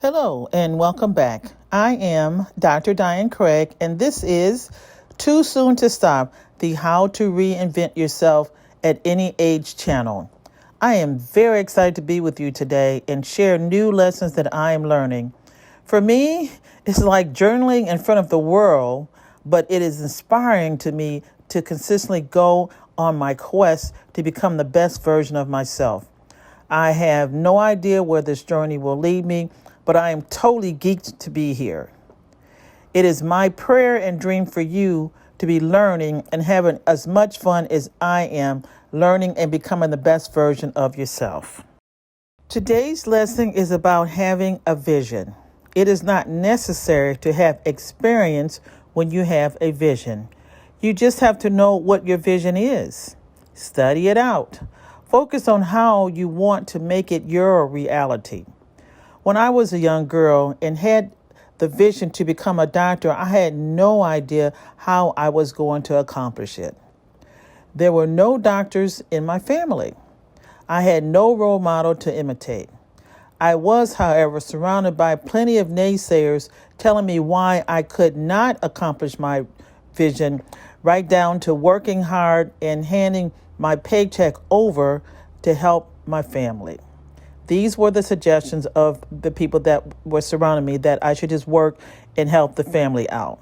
Hello and welcome back. I am Dr. Diane Craig, and this is Too Soon to Stop, the How to Reinvent Yourself at Any Age channel. I am very excited to be with you today and share new lessons that I am learning. For me, it's like journaling in front of the world, but it is inspiring to me to consistently go on my quest to become the best version of myself. I have no idea where this journey will lead me, but I am totally geeked to be here. It is my prayer and dream for you to be learning and having as much fun as I am learning and becoming the best version of yourself. Today's lesson is about having a vision. It is not necessary to have experience when you have a vision. You just have to know what your vision is. Study it out. Focus on how you want to make it your reality. When I was a young girl and had the vision to become a doctor, I had no idea how I was going to accomplish it. There were no doctors in my family. I had no role model to imitate. I was, however, surrounded by plenty of naysayers telling me why I could not accomplish my vision, right down to working hard and handing my paycheck over to help my family. These were the suggestions of the people that were surrounding me, that I should just work and help the family out.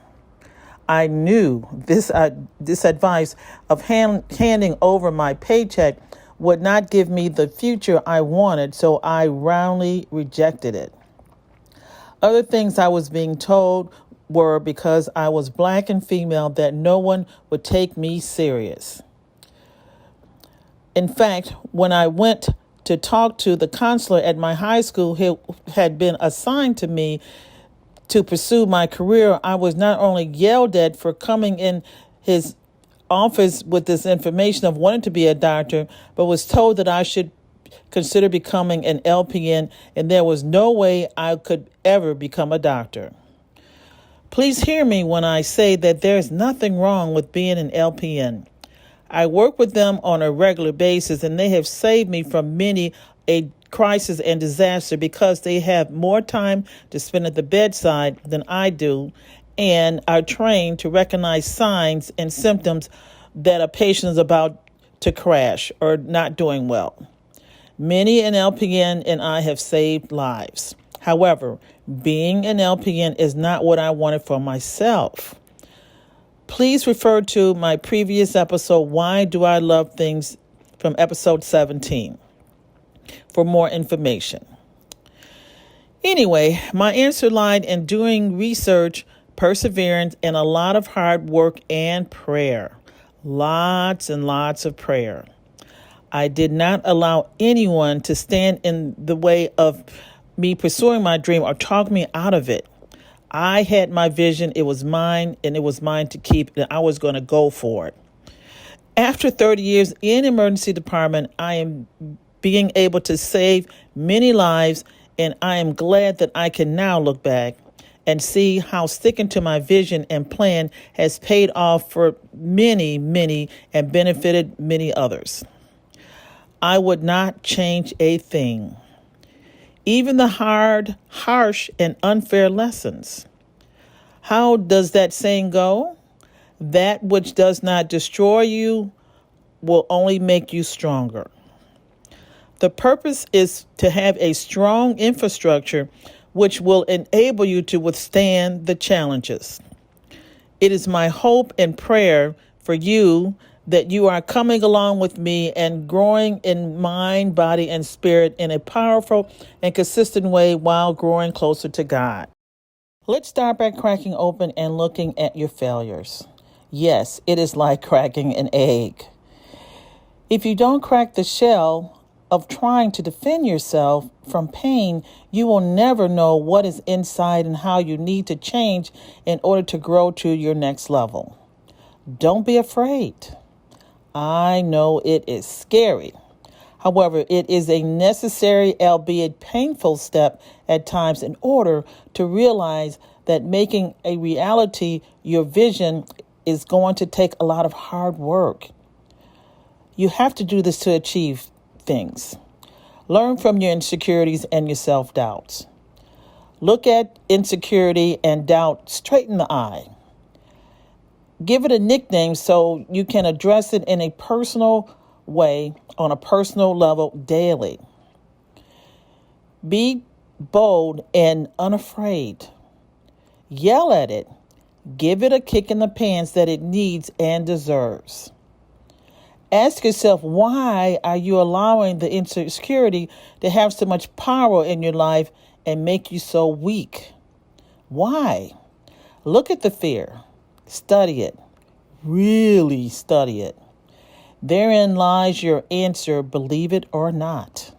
I knew this advice of handing over my paycheck would not give me the future I wanted, so I roundly rejected it. Other things I was being told were because I was Black and female that no one would take me serious. In fact, when I went to talk to the counselor at my high school who had been assigned to me to pursue my career, I was not only yelled at for coming in his office with this information of wanting to be a doctor, but was told that I should consider becoming an LPN, and there was no way I could ever become a doctor. Please hear me when I say that there's nothing wrong with being an LPN. I work with them on a regular basis, and they have saved me from many a crisis and disaster because they have more time to spend at the bedside than I do, and are trained to recognize signs and symptoms that a patient is about to crash or not doing well. Many an LPN and I have saved lives. However, being an LPN is not what I wanted for myself. Please refer to my previous episode, Why Do I Love Things, from episode 17, for more information. Anyway, my answer lied in doing research, perseverance, and a lot of hard work and prayer. Lots and lots of prayer. I did not allow anyone to stand in the way of me pursuing my dream or talk me out of it. I had my vision, it was mine, and it was mine to keep, and I was going to go for it. After 30 years in emergency department, I am being able to save many lives, and I am glad that I can now look back and see how sticking to my vision and plan has paid off for many, and benefited many others. I would not change a thing. Even the hard, harsh, and unfair lessons. How does that saying go? That which does not destroy you will only make you stronger. The purpose is to have a strong infrastructure which will enable you to withstand the challenges. It is my hope and prayer for you that you are coming along with me and growing in mind, body, and spirit in a powerful and consistent way while growing closer to God. Let's start by cracking open and looking at your failures. Yes, it is like cracking an egg. If you don't crack the shell of trying to defend yourself from pain, you will never know what is inside and how you need to change in order to grow to your next level. Don't be afraid. I know it is scary. However, it is a necessary, albeit painful step at times in order to realize that making a reality your vision is going to take a lot of hard work. You have to do this to achieve things. Learn from your insecurities and your self-doubts. Look at insecurity and doubt straight in the eye. Give it a nickname so you can address it in a personal way, on a personal level daily. Be bold and unafraid. Yell at it. Give it a kick in the pants that it needs and deserves. Ask yourself, why are you allowing the insecurity to have so much power in your life and make you so weak? Why? Look at the fear. Study it. Really study it. Therein lies your answer, believe it or not.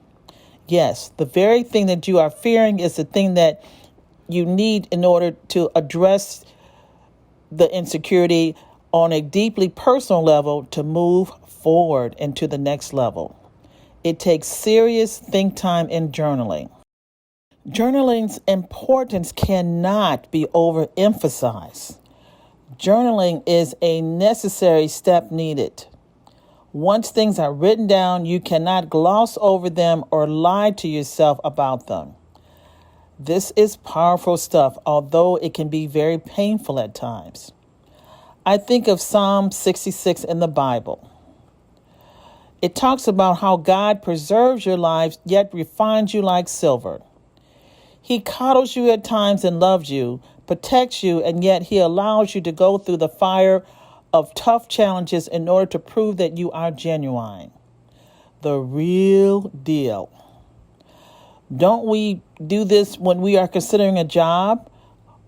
Yes, the very thing that you are fearing is the thing that you need in order to address the insecurity on a deeply personal level to move forward and to the next level. It takes serious think time in journaling. Journaling's importance cannot be overemphasized. Journaling is a necessary step needed. Once things are written down, you cannot gloss over them or lie to yourself about them. This is powerful stuff, although it can be very painful at times. I think of Psalm 66 in the Bible. It talks about how God preserves your lives, yet refines you like silver. He coddles you at times and loves you, protects you, and yet he allows you to go through the fire of tough challenges in order to prove that you are genuine. The real deal. Don't we do this when we are considering a job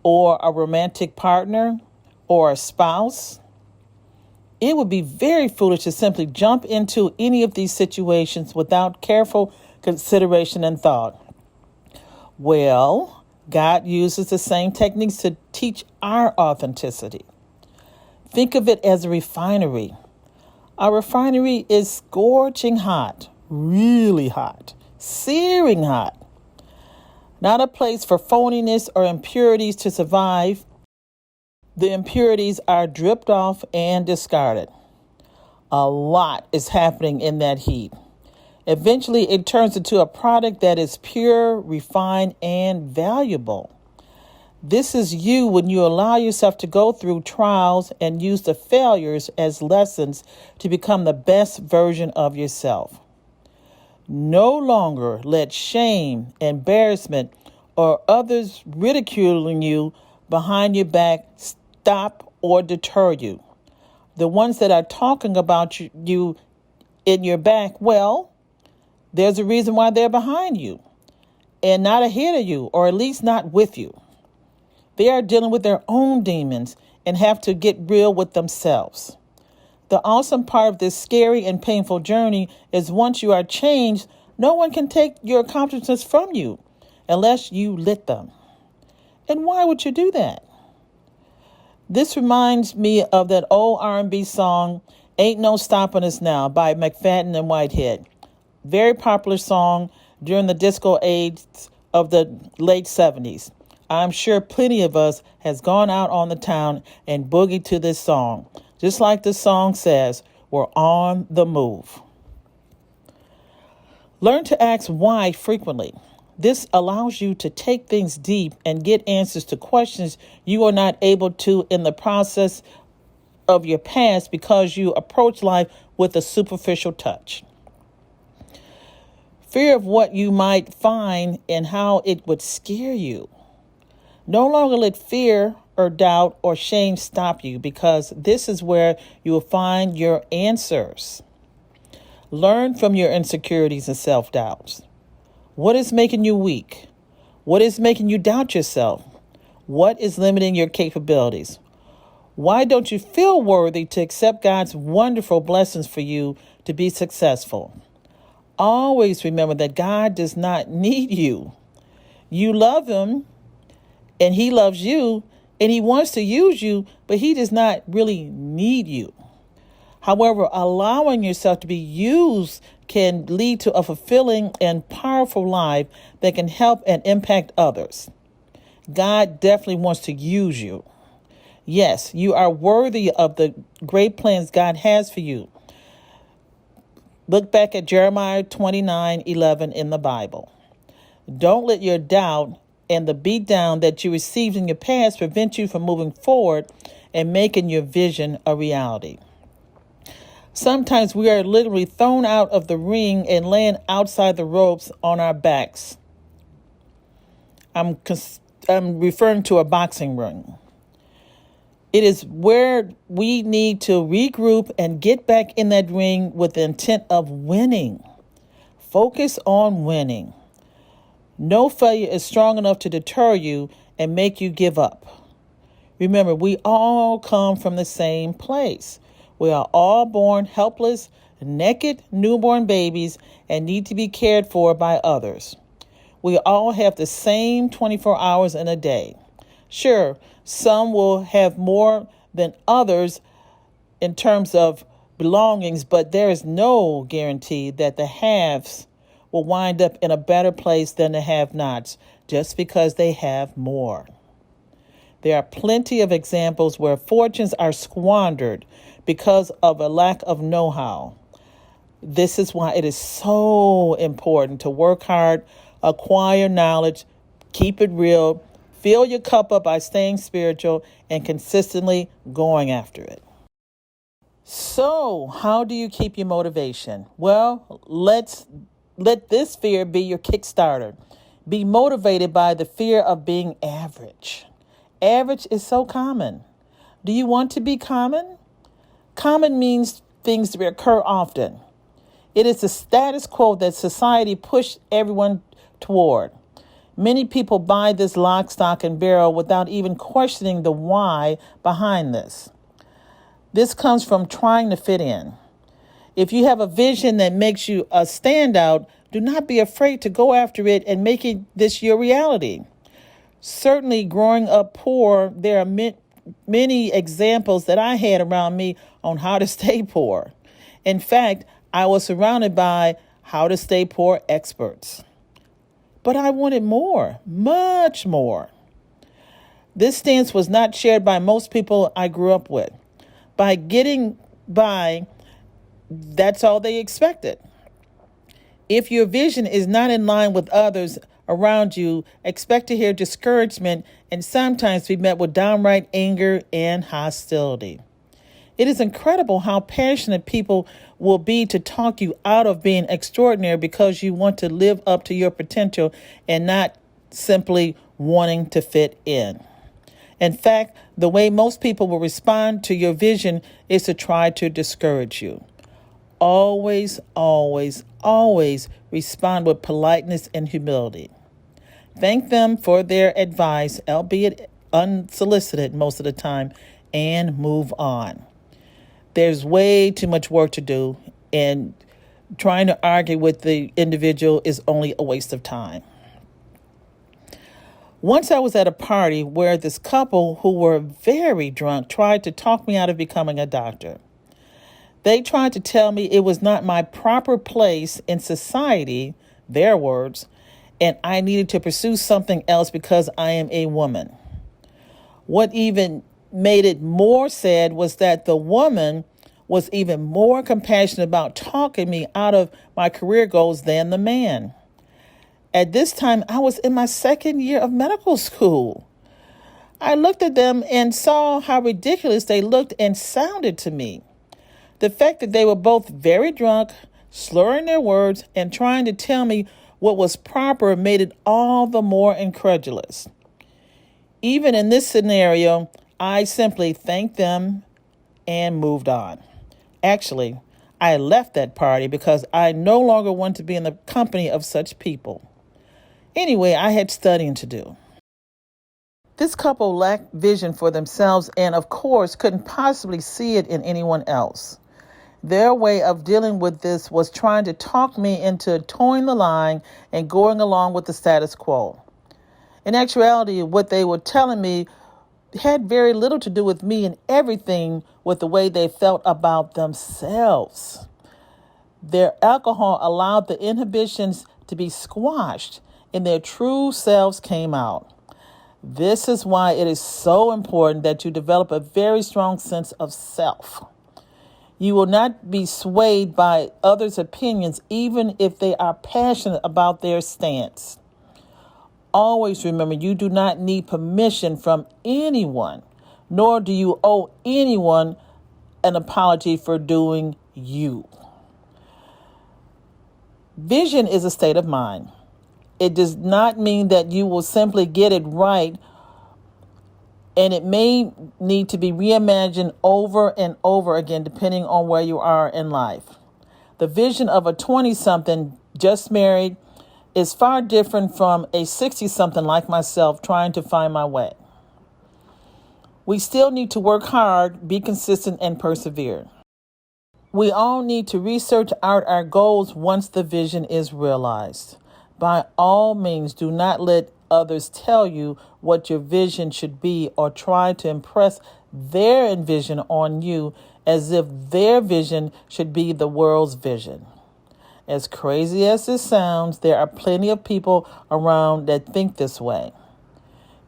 or a romantic partner or a spouse? It would be very foolish to simply jump into any of these situations without careful consideration and thought. Well, God uses the same techniques to teach our authenticity. Think of it as a refinery. A refinery is scorching hot, really hot, searing hot. Not a place for phoniness or impurities to survive. The impurities are dripped off and discarded. A lot is happening in that heat. Eventually, it turns into a product that is pure, refined, and valuable. This is you when you allow yourself to go through trials and use the failures as lessons to become the best version of yourself. No longer let shame, embarrassment, or others ridiculing you behind your back stop or deter you. The ones that are talking about you in your back, well, there's a reason why they're behind you and not ahead of you, or at least not with you. They are dealing with their own demons and have to get real with themselves. The awesome part of this scary and painful journey is once you are changed, no one can take your accomplishments from you unless you let them. And why would you do that? This reminds me of that old R&B song, Ain't No Stopping Us Now by McFadden and Whitehead. Very popular song during the disco age of the late 70s. I'm sure plenty of us has gone out on the town and boogied to this song. Just like the song says, we're on the move. Learn to ask why frequently. This allows you to take things deep and get answers to questions you are not able to in the process of your past because you approach life with a superficial touch. Fear of what you might find and how it would scare you. No longer let fear or doubt or shame stop you, because this is where you will find your answers. Learn from your insecurities and self-doubts. What is making you weak? What is making you doubt yourself? What is limiting your capabilities? Why don't you feel worthy to accept God's wonderful blessings for you to be successful? Always remember that God does not need you. You love him and he loves you and he wants to use you, but he does not really need you. However, allowing yourself to be used can lead to a fulfilling and powerful life that can help and impact others. God definitely wants to use you. Yes, you are worthy of the great plans God has for you. Look back at Jeremiah 29:11 in the Bible. Don't let your doubt and the beatdown that you received in your past prevent you from moving forward and making your vision a reality. Sometimes we are literally thrown out of the ring and laying outside the ropes on our backs. I'm referring to a boxing ring. It is where we need to regroup and get back in that ring with the intent of winning. Focus on winning. No failure is strong enough to deter you and make you give up. Remember, we all come from the same place. We are all born helpless, naked, newborn babies and need to be cared for by others. We all have the same 24 hours in a day. Sure, some will have more than others in terms of belongings, but there is no guarantee that the haves will wind up in a better place than the have-nots just because they have more. There are plenty of examples where fortunes are squandered because of a lack of know-how. This is why it is so important to work hard, acquire knowledge, keep it real, fill your cup up by staying spiritual, and consistently going after it. So, how do you keep your motivation? Well, let this fear be your Kickstarter. Be motivated by the fear of being average. Average is so common. Do you want to be common? Common means things that occur often. It is the status quo that society pushed everyone toward. Many people buy this lock, stock, and barrel without even questioning the why behind this. This comes from trying to fit in. If you have a vision that makes you a standout, do not be afraid to go after it and make this your reality. Certainly, growing up poor, there are many examples that I had around me on how to stay poor. In fact, I was surrounded by how to stay poor experts. But I wanted more, much more. This stance was not shared by most people I grew up with. By getting by, that's all they expected. If your vision is not in line with others around you, expect to hear discouragement and sometimes be met with downright anger and hostility. It is incredible how passionate people will be to talk you out of being extraordinary because you want to live up to your potential and not simply wanting to fit in. In fact, the way most people will respond to your vision is to try to discourage you. Always, always, always respond with politeness and humility. Thank them for their advice, albeit unsolicited most of the time, and move on. There's way too much work to do, and trying to argue with the individual is only a waste of time. Once I was at a party where this couple who were very drunk tried to talk me out of becoming a doctor. They tried to tell me it was not my proper place in society, their words, and I needed to pursue something else because I am a woman. What even made it more sad was that the woman was even more compassionate about talking me out of my career goals than the man. At this time, I was in my second year of medical school. I looked at them and saw how ridiculous they looked and sounded to me. The fact that they were both very drunk, slurring their words, and trying to tell me what was proper made it all the more incredulous. Even in this scenario, I simply thanked them and moved on. Actually, I left that party because I no longer wanted to be in the company of such people. Anyway, I had studying to do. This couple lacked vision for themselves and, of course, couldn't possibly see it in anyone else. Their way of dealing with this was trying to talk me into towing the line and going along with the status quo. In actuality, what they were telling me had very little to do with me and everything with the way they felt about themselves. Their alcohol allowed the inhibitions to be squashed and their true selves came out. This is why it is so important that you develop a very strong sense of self. You will not be swayed by others' opinions, even if they are passionate about their stance. Always remember, you do not need permission from anyone, nor do you owe anyone an apology for doing you. Vision is a state of mind. It does not mean that you will simply get it right, and it may need to be reimagined over and over again depending on where you are in life. The vision of a 20-something just married is far different from a 60-something like myself trying to find my way. We still need to work hard, be consistent, and persevere. We all need to research out our goals once the vision is realized. By all means, do not let others tell you what your vision should be or try to impress their vision on you as if their vision should be the world's vision. As crazy as this sounds, there are plenty of people around that think this way.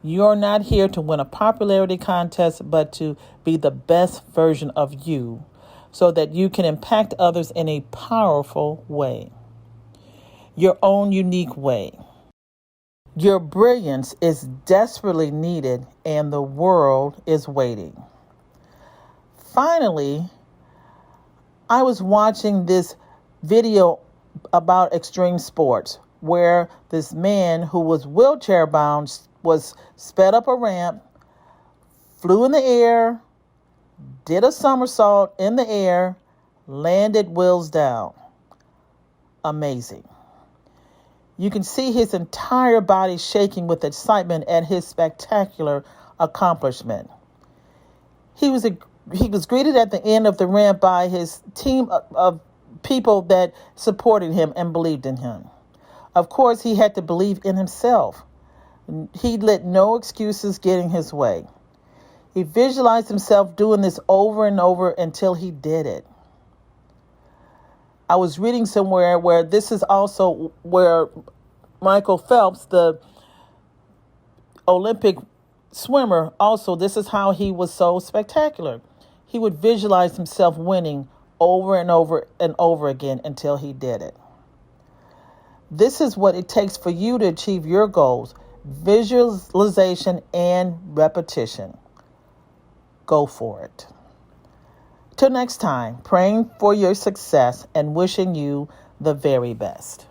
You're not here to win a popularity contest, but to be the best version of you so that you can impact others in a powerful way. Your own unique way. Your brilliance is desperately needed and the world is waiting. Finally, I was watching this video about extreme sports where this man who was wheelchair bound was sped up a ramp, flew in the air, did a somersault in the air, landed wheels down. Amazing. You can see his entire body shaking with excitement at his spectacular accomplishment. He was greeted at the end of the ramp by his team of people that supported him and believed in him. Of course, he had to believe in himself. He let no excuses get in his way. He visualized himself doing this over and over until he did it. I was reading somewhere where this is also where Michael Phelps, the Olympic swimmer, also this is how he was so spectacular. He would visualize himself winning over and over and over again until he did it. This is what it takes for you to achieve your goals: visualization and repetition. Go for it. Till next time, praying for your success and wishing you the very best.